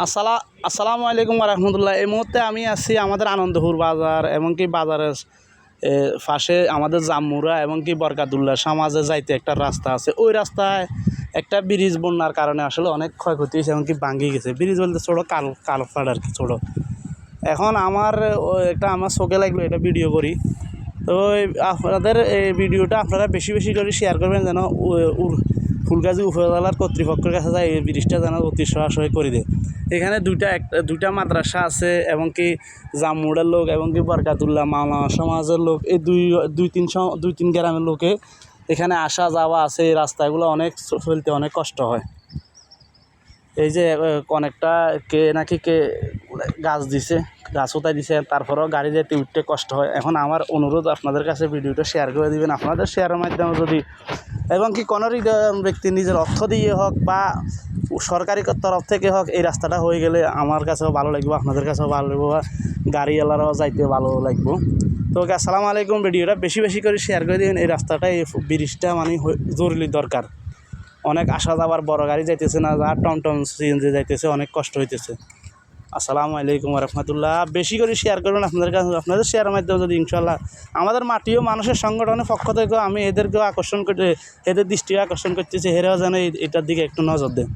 আসসালামু আলাইকুম রহমতুল্লাহ। এই মুহূর্তে আমি আছি আমাদের আনন্দপুর বাজার এবং কি বাজারের পাশে আমাদের জাম্মুরা এবং কি বরকাতুল্লাহ সমাজে যাইতে একটা রাস্তা আছে। ওই রাস্তায় একটা ব্রিজ বন্যার কারণে আসলে অনেক ক্ষয়ক্ষতি হয়েছে, এমনকি ভাঙি গেছে। ব্রিজ বলতে ছোটো কালফাট আর কি ছোটো। এখন আমার আমার চোখে লাগলো, এটা ভিডিও করি। তো আপনাদের এই ভিডিওটা আপনারা বেশি বেশি করে শেয়ার করবেন, যেন ফুলগাজী উপজেলার কর্তৃপক্ষের কাছে যায় এই ব্রিজটা যেন অতি সহায় করে দেয়। এখানে দুইটা মাদ্রাসা আছে এবং কি জাম্মুড়ের লোক এবং কি বরকাতুল্লাহ মামা সমাজের লোক, এই দুই তিন গ্রামের লোকে এখানে আসা যাওয়া আছে। এই রাস্তাগুলো অনেক চলতে অনেক কষ্ট হয়। এই যে অনেকটা কে গাছ দিছে, গাছ উঠাই দিছে, তারপরেও গাড়ি যেতে উঠতে কষ্ট হয়। এখন আমার অনুরোধ আপনাদের কাছে ভিডিওটা শেয়ার করে দিবেন। আপনাদের শেয়ারের মাধ্যমে যদি এবং কি কোনো ব্যক্তি নিজের অর্থ দিয়ে হোক বা সরকারি তরফ থেকে হোক এই রাস্তাটা হয়ে গেলে আমার কাছেও ভালো লাগবে, আপনাদের কাছেও ভালো লাগবে, বা গাড়িওয়ালারাও যাইতে ভালো লাগবে। তো ওকে, আসসালামু আলাইকুম। ভিডিওটা বেশি বেশি করে শেয়ার করে দিবেন। এই রাস্তাটা, এই ব্রিজটা মানে জরুরি দরকার। অনেক আসা যাওয়ার, বড় গাড়ি যাইতেছে না, যা টমটম সিএনজি যাইতেছে, অনেক কষ্ট হইতেছে। আসসালামু আলাইকুম রহমতুল্লাহ। বেশি করে শেয়ার করবেন আপনাদের কাছে। আপনাদের শেয়ারের মাধ্যমে যদি ইনশাল্লাহ আমাদের মাটিও মানুষের সংগঠনের পক্ষ থেকেও আমি এদেরকেও আকর্ষণ করতে, এদের দৃষ্টিও আকর্ষণ করতেছি, এরাও যেন এটার দিকে একটু নজর দেন।